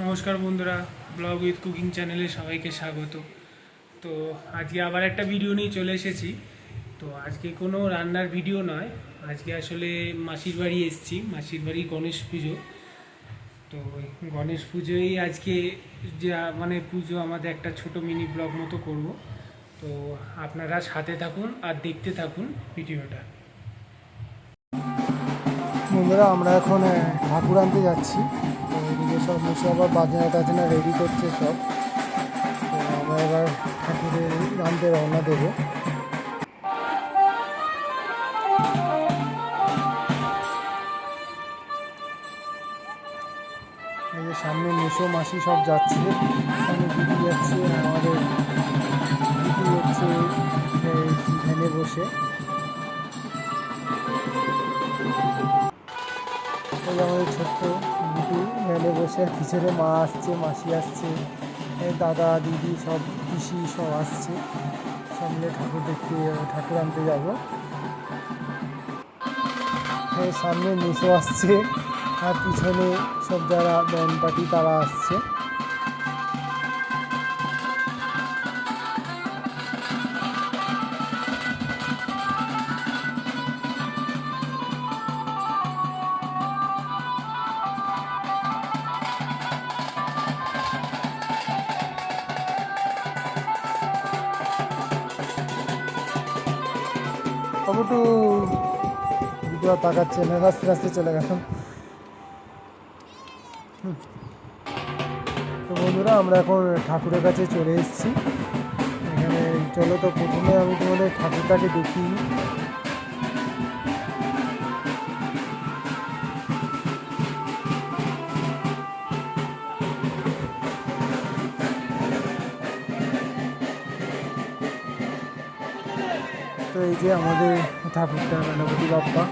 নমস্কার বন্ধুরা, blog with cooking চ্যানেলে সবাইকে স্বাগত। তো আজকে আবার একটা ভিডিও নিয়ে চলে এসেছি। তো আজকে কোনো রান্নার ভিডিও নয়, আজকে আসলে মাসির বাড়ি এসেছি, মাসির বাড়ি গণেশ পুজো। তো ওই গণেশ পুজোই আজকে যা মানে পুজো আমাদের একটা ছোট মিনি ব্লগ মতো করব। তো আপনারা সাথে থাকুন আর দেখতে থাকুন ভিডিওটা। বন্ধুরা আমরা এখন ঠাকুর আনতে যাচ্ছি। তো এদিকে সব মিশে আবার বাজনা টাজনা রেডি করছে সব। তো আমরা এবার ঠাকুরের আনতে রওনা দেবো। এই যে সামনে মেসো মাসি সব যাচ্ছে, সামনে দিদি যাচ্ছে, আমাদের দিদি হচ্ছে ভ্যানে বসে। এই আমাদের ছোট্ট দিদি ভ্যানে বসে, পিছনে মা আসছে, মাসি আসছে, দাদা দিদি সব পিসি সব আসছে। সামনে ঠাকুর দেখতে ঠাকুর আনতে যাবো। সামনে মেসো আসছে আর পিছনে সব যারা ব্যান্ড পার্টি তারা আসছে। একটু ভিডিও তাকাচ্ছে না, আস্তে আস্তে চলে গেল। তো বন্ধুরা আমরা এখন ঠাকুরের কাছে চলে এসেছি। এখানে চলো, তো প্রথমে আমি তোমাদের ঠাকুরটাকে দেখি। তো এই যে আমাদের ঠাকুরটা গণপতি বাপ্পা।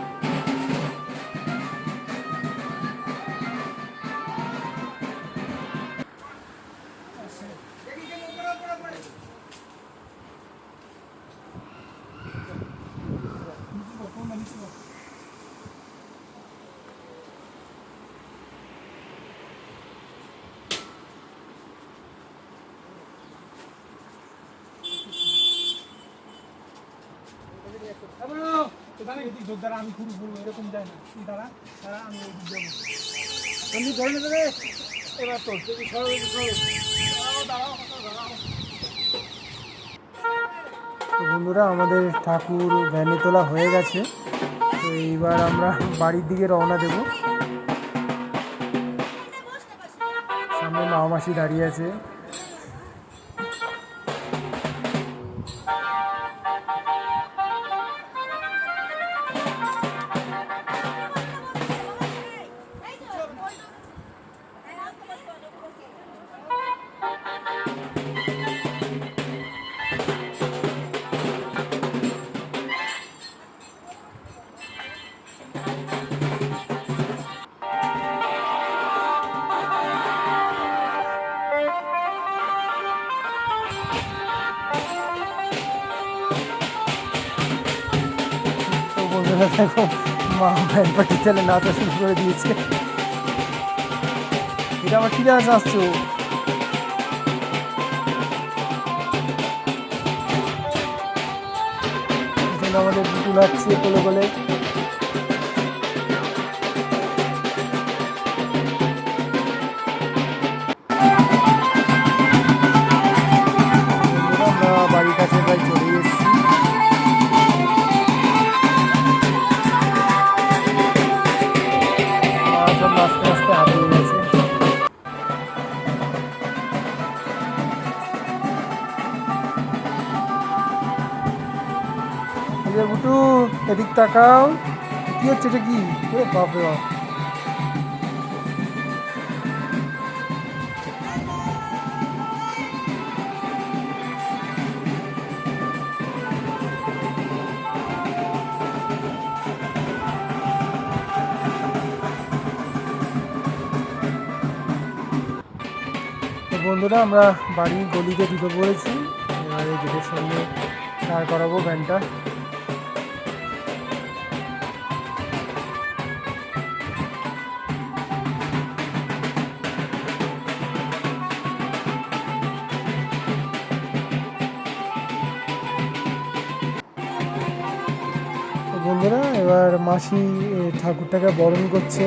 আমি ঘুরু ঘুরু এরকম যায় না, দাঁড়া দাঁড়া, আমি যাবো। আমি ধরে নেবে এবার তো তো বন্ধুরা আমাদের ঠাকুর ভ্যানে তোলা হয়ে গেছে। তো এইবার আমরা বাড়ির দিকে রওনা দেব। সামনে মা মাসি দাঁড়িয়ে আছে। বন্ধুরা দেখো, মা ব্যান্ড পার্টি চালে নাচা শুরু করে দিয়েছে। এটা আমার কি ডান্স আসছো? আমাদের দুটো লাগছে কোলে কোলে। আমরা বাড়ির কাছে প্রায় চলে এসেছি। সব আস্তে আস্তে হাঁপিয়ে গেছে। বুটু এদিক তাকাও, কি হচ্ছে এটা? কি বাপরে বাপ! বন্ধুরা আমরা বাড়ির গলিতে ঢুকে পড়েছি। এবারে গেটের সামনে দাঁড় করাবো ভ্যানটা। বন্ধুরা এবার মাসি ঠাকুরটাকে বরণ করছে।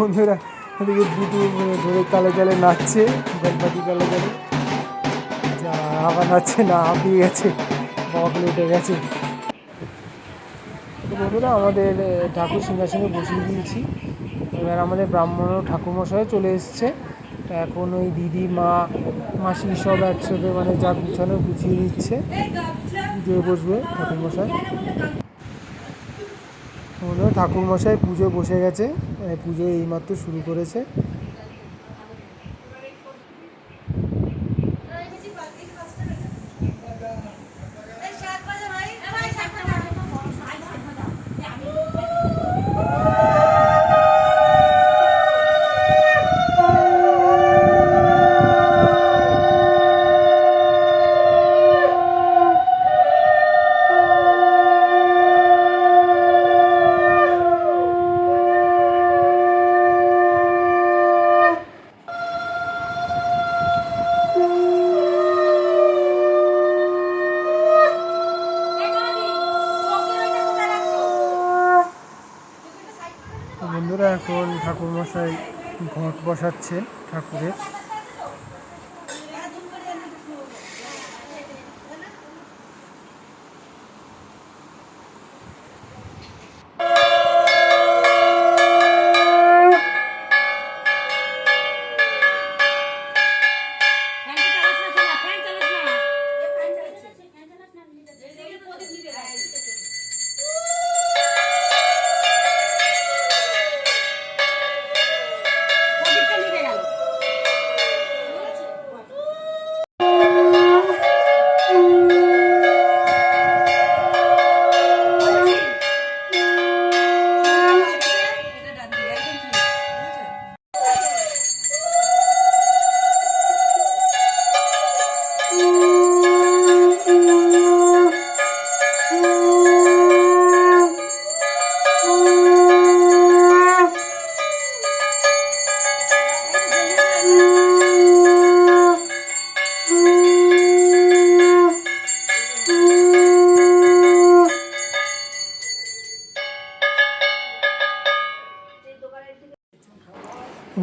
বন্ধুরা এদিকে দুটো ধরে তালে তালে নাচছে, গণপতি তালে তালে যা আবার নাচছে না, হাঁপিয়ে গেছে, বকলে উঠে গেছে। তো বন্ধুরা আমাদের ঠাকুর সিংহাসনে বসিয়ে দিয়েছি। এবার আমাদের ব্রাহ্মণ ঠাকুরমশাই চলে এসছে। তো এখন ওই দিদি মা মাসি সব একসাথে মানে যা গুছানো গুছিয়ে দিচ্ছে, পুজোয় বসবে ঠাকুরমশাই। ঠাকুরমশাই পুজো বসে গেছে, পুজো এইমাত্র শুরু করেছে। বন্ধুরা এখন ঠাকুরমশাই ঘট বসাচ্ছেন ঠাকুরের।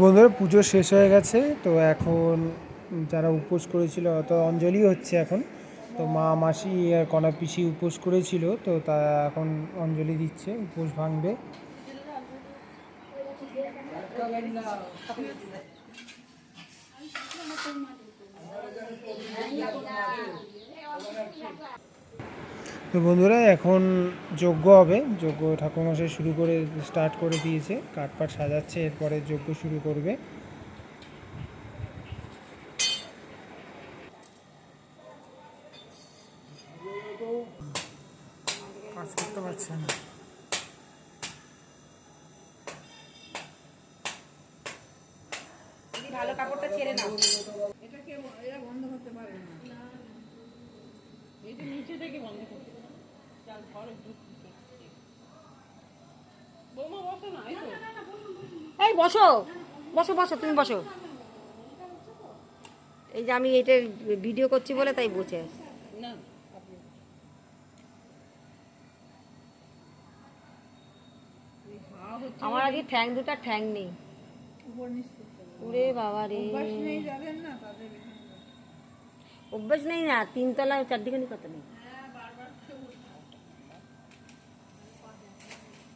বন্ধুরা পুজো শেষ হয়ে গেছে। তো এখন যারা উপোস করেছিল অত অঞ্জলি হচ্ছে এখন। তো মা মাসি আর কনা পিসি উপোস করেছিল, তো তা এখন অঞ্জলি দিচ্ছে, উপোস ভাঙবে। তো বন্ধুরা এখন যজ্ঞ হবে, যজ্ঞ ঠাকুরমশাই স্টার্ট করে দিয়েছে, কাঠপাট সাজাচ্ছে, এরপরে যজ্ঞ শুরু করবে। কাজ করতে পারছে না। ভালো কাপড়টা ছেড়ে নাও। এটাকে এরা বন্ধ করতে পারে না, এটা নিচে থেকে বন্ধ করতে পারে। চাল ঘরে বৌমা বসো না, এই বসো, বসো বসো, তুমি বসো। এই যে আমি এটা ভিডিও করছি বলে তাই বসে আছি। না আপনি এই হাওয়া হচ্ছে আমার আজকে ঠ্যাং দুটা ঠ্যাং নেই। উপর নিচ করতে হবে। ওরে বাবা রে, অভ্যাস নেই যাবেন না তাদের এখানে। অভ্যাস নেই না, তিনতলা চারদিখানি কত নেই।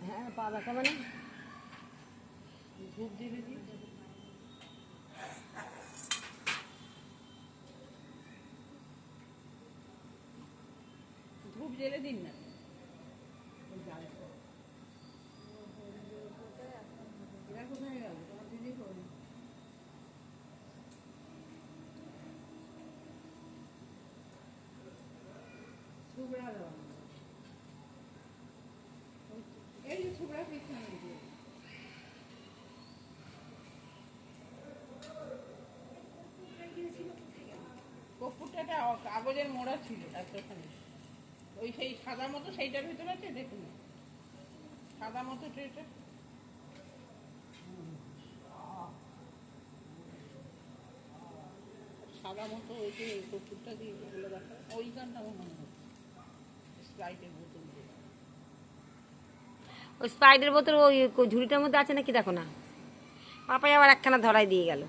হ্যাঁ পা ব্যথা মানে ধূপ দিবে কি ধূপ জেলে দিন না এরা কোথায় গেল তোমার দিদি কই ছুবড়া দেওয়া এই যে ছুবড়া পিছনে দিয়ে কপুরটা একটা কাগজের মোড়া ছিল এতখানি ওই সেই সাদা মতো সেইটার ভিতরে আছে দেখুন সাদা মতো ট্রেটা সাদা মতো ওই যে কপুরটা দিয়ে ওগুলো দেখা ওই গানটা আমার মনে হচ্ছে স্প্রাইটের বোতল দিয়ে ওই স্প্রাইটের বোতল ওই ঝুড়িটার মধ্যে আছে নাকি দেখো না। পাপাই আবার একখানা ধরাই দিয়ে গেল।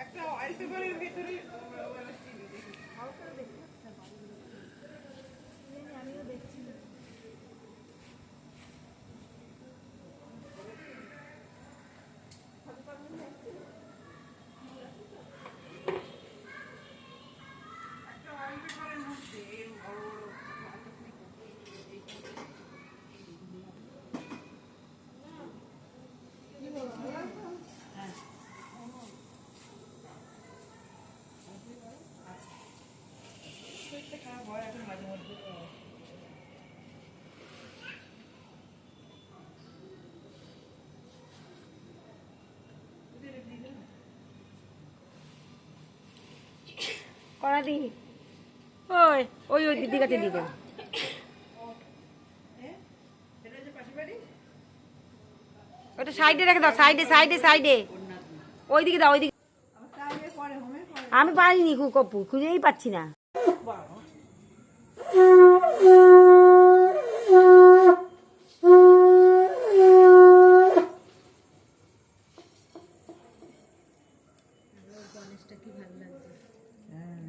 একটা অয়েল পেপারের ভিতরে করা দি ওই ওই ওই দিদি কাছে দিবেন। ওটা সাইডে রেখে দাও, সাইডে সাইডে সাইডে ওইদিকে দাও, ওইদিকে। আমি পারিনি কপু, খুঁজেই পাচ্ছি না।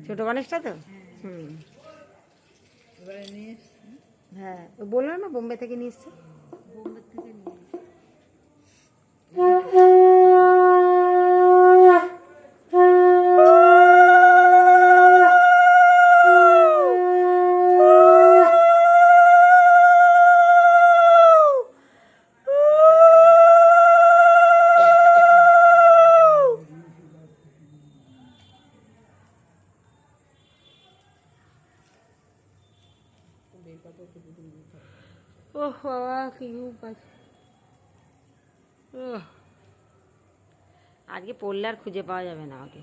ছোট গণেশটা তো হুম এবারে নিয়ে হ্যাঁ বললো না বোম্বে থেকে নিয়ে এসছে। বোম্বে থেকে নিয়ে ওহ বাবা কি আজকে পড়লে আর খুঁজে পাওয়া যাবে না আমাকে।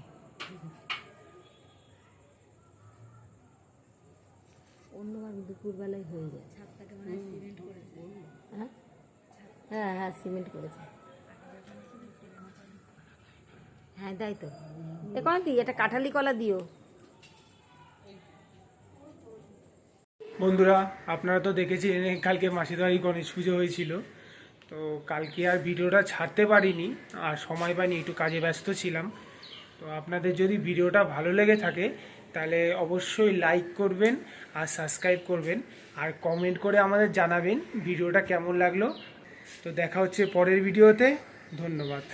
অন্যবার দুপুরবেলায় হয়ে যায়। হ্যাঁ হ্যাঁ হ্যাঁ সিমেন্ট করেছে। হ্যাঁ তাই তো এখন দি এটা কাঁঠালি কলা দিও। বন্ধুরা আপনারা তো দেখেছেন কালকে মাসির বাড়ি গণেশ পুজো হয়েছিল, তো কালকে আর ভিডিওটা ছাড়তে পারিনি, আর সময় পাইনি, একটু কাজে ব্যস্ত ছিলাম। তো আপনাদের যদি ভিডিওটা ভালো লেগে থাকে তাহলে অবশ্যই লাইক করবেন আর সাবস্ক্রাইব করবেন, আর কমেন্ট করে আমাদের জানাবেন ভিডিওটা কেমন লাগলো। তো দেখা হচ্ছে পরের ভিডিওতে, ধন্যবাদ।